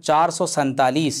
447।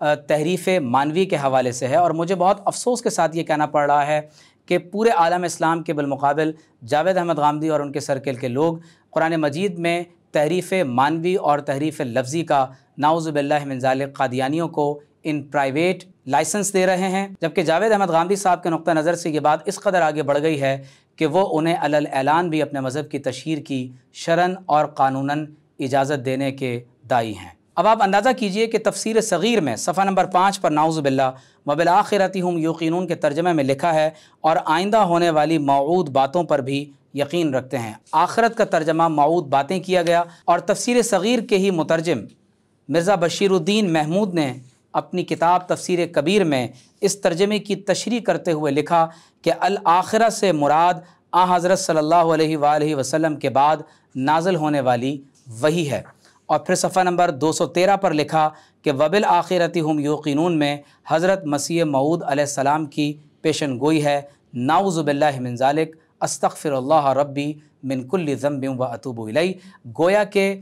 تحریف مانوی کے حوالے سے ہے، اور مجھے بہت افسوس کے ساتھ یہ کہنا پڑ رہا ہے کہ پورے عالم اسلام کے بالمقابل جاوید احمد غامدی اور ان کے سرکل کے لوگ قرآن مجید میں تحریف مانوی اور تحریف لفظی کا نعوذ باللہ من ذالک قادیانیوں کو ان پرائیویٹ لائسنس دے رہے ہیں، جبکہ جاوید احمد غامدی صاحب کے نقطہ نظر سے یہ بات اس قدر آگے بڑھ گئی ہے کہ وہ انہیں علی اعلان بھی اپنے مذہب کی تشہیر کی شرعاً اور قانوناً اجازت دینے کے داعی ہیں۔ اب آپ اندازہ کیجئے کہ تفسیر صغیر میں صفحہ نمبر 5 پر نعوذ باللہ وبالآخرۃ ہم یوقنون کے ترجمے میں لکھا ہے، اور آئندہ ہونے والی موعود باتوں پر بھی یقین رکھتے ہیں۔ آخرت کا ترجمہ موعود باتیں کیا گیا، اور تفسیر صغیر کے ہی مترجم مرزا بشیر الدین محمود نے اپنی کتاب تفسیر کبیر میں اس ترجمے کی تشریح کرتے ہوئے لکھا کہ الآخرہ سے مراد حضرت صلی اللہ علیہ وآلہ وسلم کے بعد نازل ہونے والی وحی ہے، اور پھر صفحہ نمبر 213 پر لکھا کہ وبالآخرۃ ہم یوقنون میں حضرت مسیح موعود علیہ السلام کی پیشن گوئی ہے، نعوذ باللہ من ذالک استغفر اللہ ربی من کل ذنب و اتوب الیہ۔ گویا کہ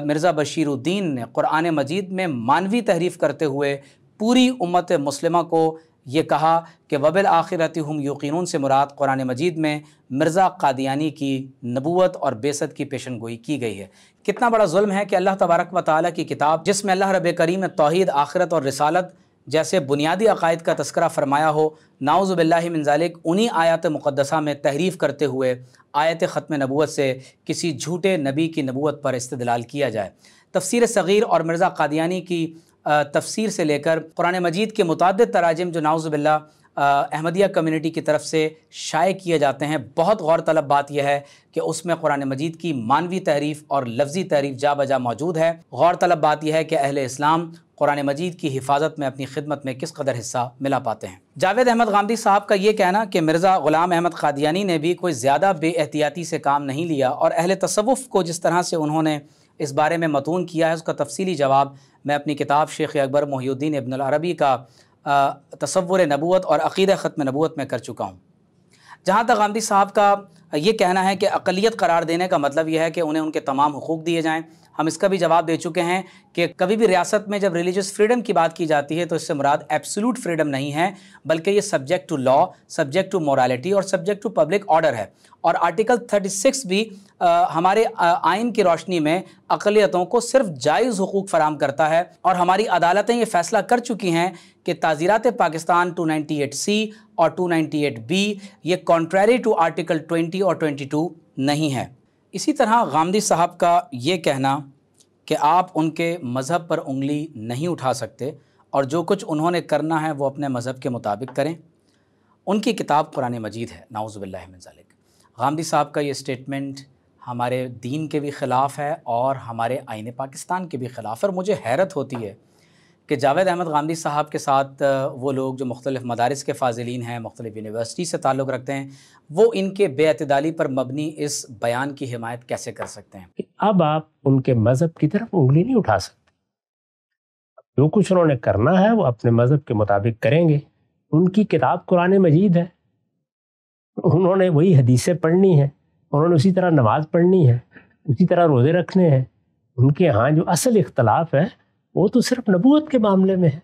مرزا بشیر الدین نے قرآن مجید میں مانوی تحریف کرتے ہوئے پوری امت مسلمہ کو یہ کہا کہ وبالآخرۃ ہم یوقنون سے مراد قرآن مجید میں مرزا قادیانی کی نبوت اور بعثت کی پیشن گوئی کی گئی ہے۔ کتنا بڑا ظلم ہے کہ اللہ تبارک و تعالیٰ کی کتاب، جس میں اللہ رب کریم نے توحید، آخرت اور رسالت جیسے بنیادی عقائد کا تذکرہ فرمایا ہو، نعوذ باللہ من ذالک انہی آیات مقدسہ میں تحریف کرتے ہوئے آیت ختم نبوت سے کسی جھوٹے نبی کی نبوت پر استدلال کیا جائے۔ تفسیر صغیر اور مرزا قادیانی کی تفسیر سے لے کر قرآن مجید کے متعدد تراجم جو نعوذ باللہ احمدیہ کمیونٹی کی طرف سے شائع کیے جاتے ہیں، بہت غور طلب بات یہ ہے کہ اس میں قرآن مجید کی مانوی تحریف اور لفظی تحریف جا بجا موجود ہے۔ غور طلب بات یہ ہے کہ اہل اسلام قرآن مجید کی حفاظت میں اپنی خدمت میں کس قدر حصہ ملا پاتے ہیں۔ جاوید احمد غامدی صاحب کا یہ کہنا کہ مرزا غلام احمد قادیانی نے بھی کوئی زیادہ بے احتیاطی سے کام نہیں لیا، اور اہل تصوف کو جس طرح سے انہوں نے اس بارے میں متون کیا ہے، اس کا تفصیلی جواب میں اپنی کتاب شیخ اکبر محی الدین ابن العربی کا تصور نبوت اور عقیدہ ختم نبوت میں کر چکا ہوں۔ جہاں تک غامدی صاحب کا یہ کہنا ہے کہ اقلیت قرار دینے کا مطلب یہ ہے کہ انہیں ان کے تمام حقوق دیے جائیں، ہم اس کا بھی جواب دے چکے ہیں کہ کبھی بھی ریاست میں جب ریلیجس فریڈم کی بات کی جاتی ہے تو اس سے مراد ایبسولوٹ فریڈم نہیں ہے، بلکہ یہ subject to law, subject to morality اور سبجیکٹ ٹو پبلک آرڈر ہے۔ اور آرٹیکل 36 بھی ہمارے آئین کی روشنی میں اقلیتوں کو صرف جائز حقوق فراہم کرتا ہے، اور ہماری عدالتیں یہ فیصلہ کر چکی ہیں کہ تعزیرات پاکستان 298C اور 298B یہ کنٹریری ٹو آرٹیکل 20 اور 22 نہیں ہے۔ اسی طرح غامدی صاحب کا یہ کہنا کہ آپ ان کے مذہب پر انگلی نہیں اٹھا سکتے، اور جو کچھ انہوں نے کرنا ہے وہ اپنے مذہب کے مطابق کریں۔ ان کی کتاب قرآن مجید ہے، نعوذ باللہ من ذالک۔ غامدی صاحب کا یہ سٹیٹمنٹ ہمارے دین کے بھی خلاف ہے اور ہمارے آئین پاکستان کے بھی خلاف ہے، اور مجھے حیرت ہوتی ہے کہ جاوید احمد غامدی صاحب کے ساتھ وہ لوگ جو مختلف مدارس کے فاضلین ہیں، مختلف یونیورسٹی سے تعلق رکھتے ہیں، وہ ان کے بے اعتدالی پر مبنی اس بیان کی حمایت کیسے کر سکتے ہیں؟ اب آپ ان کے مذہب کی طرف انگلی نہیں اٹھا سکتے، جو کچھ انہوں نے کرنا ہے وہ اپنے مذہب کے مطابق کریں گے۔ ان کی کتاب قرآن مجید ہے، انہوں نے وہی حدیثیں پڑھنی ہیں، انہوں نے اسی طرح نماز پڑھنی ہے، اسی طرح روزے رکھنے ہیں۔ ان کے ہاں جو اصل اختلاف ہے وہ تو صرف نبوت کے معاملے میں ہے،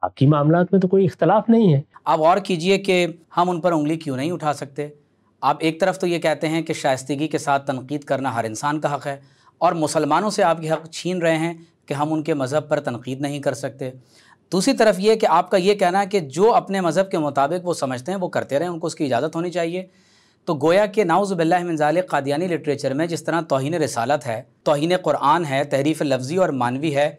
باقی معاملات میں تو کوئی اختلاف نہیں ہے۔ آپ غور کیجئے کہ ہم ان پر انگلی کیوں نہیں اٹھا سکتے؟ آپ ایک طرف تو یہ کہتے ہیں کہ شائستگی کے ساتھ تنقید کرنا ہر انسان کا حق ہے، اور مسلمانوں سے آپ یہ حق چھین رہے ہیں کہ ہم ان کے مذہب پر تنقید نہیں کر سکتے۔ دوسری طرف یہ کہ آپ کا یہ کہنا ہے کہ جو اپنے مذہب کے مطابق وہ سمجھتے ہیں وہ کرتے رہیں، ان کو اس کی اجازت ہونی چاہیے۔ تو گویا کہ نعوذ باللہ من ذالک قادیانی لٹریچر میں جس طرح توہین رسالت ہے، توہین قرآن ہے، تحریف لفظی اور مانوی ہے،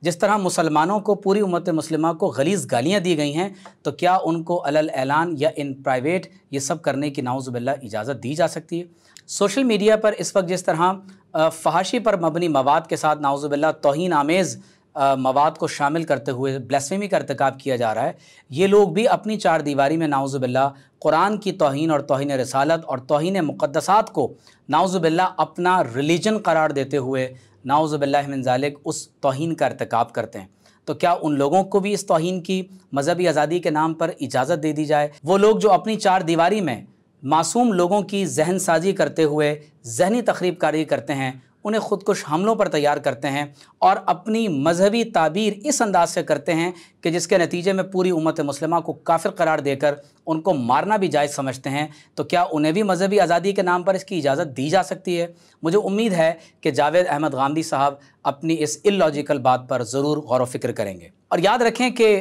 جس طرح مسلمانوں کو، پوری امت مسلمہ کو غلیظ گالیاں دی گئی ہیں، تو کیا ان کو علل اعلان یا ان پرائیویٹ یہ سب کرنے کی نعوذ باللہ اجازت دی جا سکتی ہے؟ سوشل میڈیا پر اس وقت جس طرح فحاشی پر مبنی مواد کے ساتھ نعوذ باللہ توہین آمیز مواد کو شامل کرتے ہوئے بلیسفیمی کا ارتکاب کیا جا رہا ہے، یہ لوگ بھی اپنی چار دیواری میں نعوذ باللہ قرآن کی توہین اور توہین رسالت اور توہین مقدسات کو نعوذ باللہ اپنا ریلیجن قرار دیتے ہوئے نعوذ باللہ من ذالک اس توہین کا ارتکاب کرتے ہیں۔ تو کیا ان لوگوں کو بھی اس توہین کی مذہبی آزادی کے نام پر اجازت دے دی جائے؟ وہ لوگ جو اپنی چار دیواری میں معصوم لوگوں کی ذہن سازی کرتے ہوئے ذہنی تخریب کاری کرتے ہیں، انہیں خودکش حملوں پر تیار کرتے ہیں اور اپنی مذہبی تعبیر اس انداز سے کرتے ہیں کہ جس کے نتیجے میں پوری امت مسلمہ کو کافر قرار دے کر ان کو مارنا بھی جائز سمجھتے ہیں، تو کیا انہیں بھی مذہبی آزادی کے نام پر اس کی اجازت دی جا سکتی ہے؟ مجھے امید ہے کہ جاوید احمد غامدی صاحب اپنی اس اللاجیکل بات پر ضرور غور و فکر کریں گے۔ اور یاد رکھیں کہ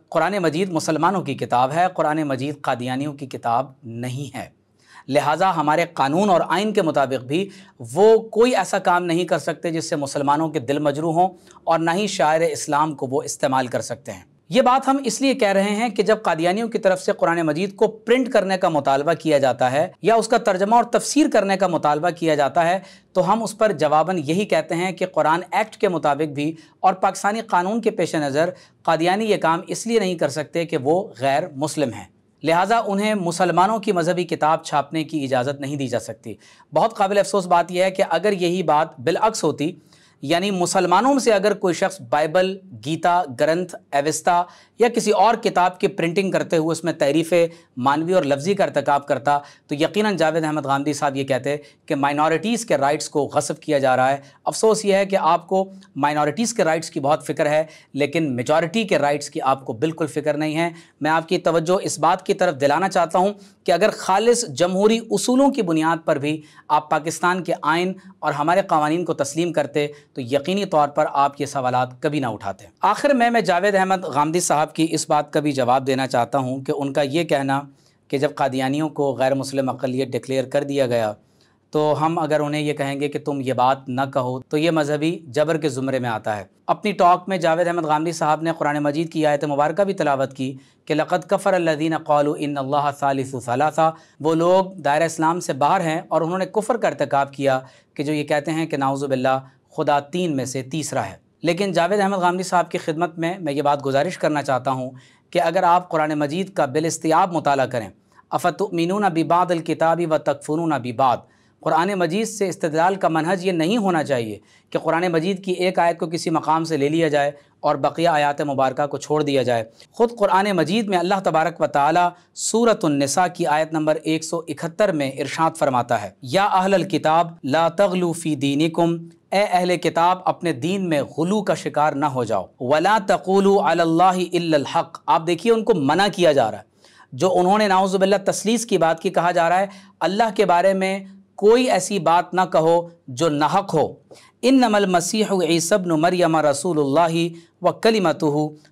قرآن مجید مسلمانوں کی کتاب ہے، قرآن مجید قادیانیوں کی کتاب نہیں ہے، لہٰذا ہمارے قانون اور آئین کے مطابق بھی وہ کوئی ایسا کام نہیں کر سکتے جس سے مسلمانوں کے دل مجروح ہوں، اور نہ ہی شاعر اسلام کو وہ استعمال کر سکتے ہیں۔ یہ بات ہم اس لیے کہہ رہے ہیں کہ جب قادیانیوں کی طرف سے قرآن مجید کو پرنٹ کرنے کا مطالبہ کیا جاتا ہے یا اس کا ترجمہ اور تفسیر کرنے کا مطالبہ کیا جاتا ہے، تو ہم اس پر جواباً یہی کہتے ہیں کہ قرآن ایکٹ کے مطابق بھی اور پاکستانی قانون کے پیش نظر قادیانی یہ کام اس لیے نہیں کر سکتے کہ وہ غیر مسلم ہیں، لہٰذا انہیں مسلمانوں کی مذہبی کتاب چھاپنے کی اجازت نہیں دی جا سکتی۔ بہت قابل افسوس بات یہ ہے کہ اگر یہی بات بالعکس ہوتی، یعنی مسلمانوں سے اگر کوئی شخص بائبل، گیتا، گرنتھ، ایوستا یا کسی اور کتاب کی پرنٹنگ کرتے ہوئے اس میں تحریف مانوی اور لفظی کا ارتکاب کرتا، تو یقیناً جاوید احمد غامدی صاحب یہ کہتے کہ مائنورٹیز کے رائٹس کو غصب کیا جا رہا ہے۔ افسوس یہ ہے کہ آپ کو مائنورٹیز کے رائٹس کی بہت فکر ہے، لیکن میجورٹی کے رائٹس کی آپ کو بالکل فکر نہیں ہے۔ میں آپ کی توجہ اس بات کی طرف دلانا چاہتا ہوں کہ اگر خالص جمہوری اصولوں کی بنیاد پر بھی آپ پاکستان کے آئین اور ہمارے قوانین کو تسلیم کرتے تو یقینی طور پر آپ یہ سوالات کبھی نہ اٹھاتے۔ آخر میں جاوید احمد غامدی صاحب کی اس بات کا بھی جواب دینا چاہتا ہوں کہ ان کا یہ کہنا کہ جب قادیانیوں کو غیر مسلم اقلیت ڈکلیئر کر دیا گیا تو ہم اگر انہیں یہ کہیں گے کہ تم یہ بات نہ کہو تو یہ مذہبی جبر کے زمرے میں آتا ہے۔ اپنی ٹاک میں جاوید احمد غامدی صاحب نے قرآن مجید کی آیت مبارکہ بھی تلاوت کی کہ لقد کفر الذین قالوا ان اللہ ثالث ثلاثہ، وہ لوگ دائرہ اسلام سے باہر ہیں اور انہوں نے کفر کا ارتکاب کیا کہ جو یہ کہتے ہیں کہ نعوذ باللہ خدا تین میں سے تیسرا ہے۔ لیکن جاوید احمد غامدی صاحب کی خدمت میں یہ بات گزارش کرنا چاہتا ہوں کہ اگر آپ قرآن مجید کا بالاستیاب مطالعہ کریں، افتؤمنون ببعض الکتاب وتکفرون ببعض، قرآن مجید سے استدلال کا منہج یہ نہیں ہونا چاہیے کہ قرآن مجید کی ایک آیت کو کسی مقام سے لے لیا جائے اور بقیہ آیات مبارکہ کو چھوڑ دیا جائے۔ خود قرآن مجید میں اللہ تبارک و تعالی سورۃ النساء کی آیت نمبر 171 میں ارشاد فرماتا ہے، یا اہل الکتاب لا تغلوا فی دینکم، اے اہل کتاب اپنے دین میں غلو کا شکار نہ ہو جاؤ، ولا تقولوا علی اللہ الا الحق، آپ دیکھیے ان کو منع کیا جا رہا ہے، جو انہوں نے نعوذ باللہ تثلیث کی بات کی، کہا جا رہا ہے اللہ کے بارے میں کوئی ایسی بات نہ کہو جو ناحق ہو۔ انما المسیح عیسی ابن مریم رسول اللہ وکلمتہ،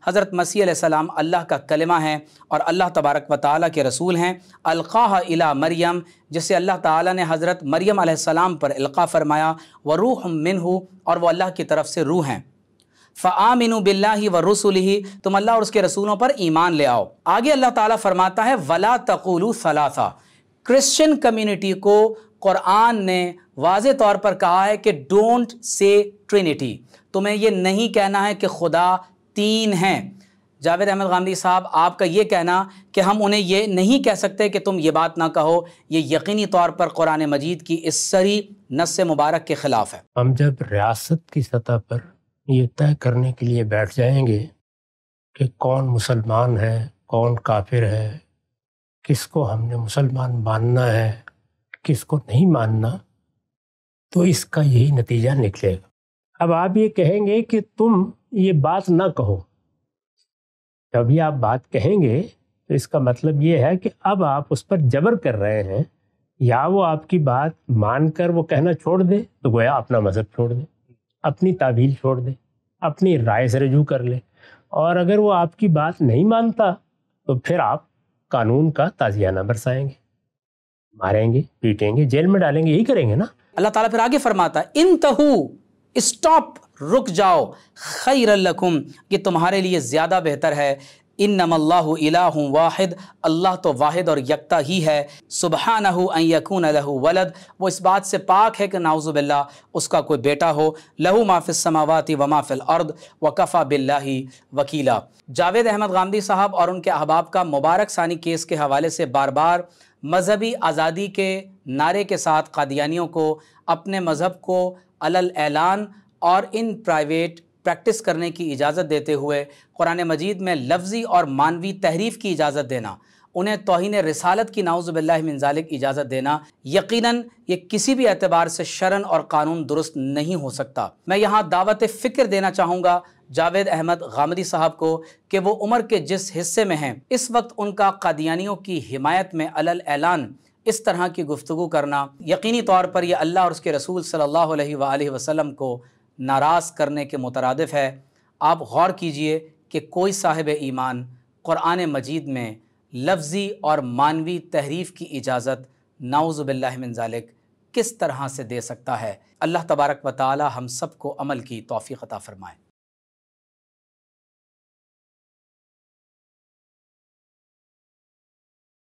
حضرت مسیح علیہ السلام اللہ کا کلمہ ہیں اور اللہ تبارک و تعالیٰ کے رسول ہیں، القاہ الی مریم، جسے اللہ تعالیٰ نے حضرت مریم علیہ السلام پر القاء فرمایا، وروح منہ، اور وہ اللہ کی طرف سے روح ہیں، فآمنوا باللہ ورسلہ، تم اللہ اور اس کے رسولوں پر ایمان لے آؤ۔ آگے اللہ تعالیٰ فرماتا ہے ولا تقولوا ثلاثہ، کرسچن کمیونٹی کو قرآن نے واضح طور پر کہا ہے کہ ڈونٹ سے ٹرینٹی، تمہیں یہ نہیں کہنا ہے کہ خدا تین ہیں۔ جاوید احمد غامدی صاحب، آپ کا یہ کہنا کہ ہم انہیں یہ نہیں کہہ سکتے کہ تم یہ بات نہ کہو، یہ یقینی طور پر قرآن مجید کی اس صریح نص مبارک کے خلاف ہے۔ ہم جب ریاست کی سطح پر یہ طے کرنے کے لیے بیٹھ جائیں گے کہ کون مسلمان ہے، کون کافر ہے، کس کو ہم نے مسلمان ماننا ہے، کس کو نہیں ماننا، تو اس کا یہی نتیجہ نکلے گا۔ اب آپ یہ کہیں گے کہ تم یہ بات نہ کہو، جب بھی آپ بات کہیں گے تو اس کا مطلب یہ ہے کہ اب آپ اس پر جبر کر رہے ہیں، یا وہ آپ کی بات مان کر وہ کہنا چھوڑ دے تو گویا اپنا مذہب چھوڑ دے، اپنی تعویل چھوڑ دے، اپنی رائے سے رجوع کر لے، اور اگر وہ آپ کی بات نہیں مانتا تو پھر آپ قانون کا تازیانہ برسائیں گے، ماریں گے، پیٹیں گے، جیل میں ڈالیں گے، یہی کریں گے نا۔ اللہ تعالیٰ پھر آگے فرماتا ہے انتہو، اسٹاپ، رک جاؤ، خیر لکم، یہ تمہارے لیے زیادہ بہتر ہے، انما اللہ الہ واحد، اللہ تو واحد اور یکتا ہی ہے، سبحانہ ان یکون لہ ولد، وہ اس بات سے پاک ہے کہ نعوذ باللہ اس کا کوئی بیٹا ہو، لہ ما فی السماوات و ما فی الارض وکفی باللہ وکیلا۔ جاوید احمد غامدی صاحب اور ان کے احباب کا مبارک ثانی کیس کے حوالے سے بار بار مذہبی آزادی کے نعرے کے ساتھ قادیانیوں کو اپنے مذہب کو علل اعلان اور ان پرائیویٹ پریکٹس کرنے کی اجازت دیتے ہوئے قرآن مجید میں لفظی اور مانوی تحریف کی اجازت دینا انہیں توہین رسالت کی نعوذ باللہ من ذالک اجازت دینا یقیناً یہ کسی بھی اعتبار سے شرعاً اور قانون درست نہیں ہو سکتا۔ میں یہاں دعوت فکر دینا چاہوں گا جاوید احمد غامدی صاحب کو کہ وہ عمر کے جس حصے میں ہیں اس وقت ان کا قادیانیوں کی حمایت میں علل اعلان اس طرح کی گفتگو کرنا یقینی طور پر یہ اللہ اور اس کے رسول صلی اللہ علیہ وآلہ وسلم کو ناراض کرنے کے مترادف ہے۔ آپ غور کیجئے کہ کوئی صاحب ایمان قرآن مجید میں لفظی اور معنوی تحریف کی اجازت نعوذ باللہ من ذالک کس طرح سے دے سکتا ہے۔ اللہ تبارک و تعالی ہم سب کو عمل کی توفیق عطا فرمائے۔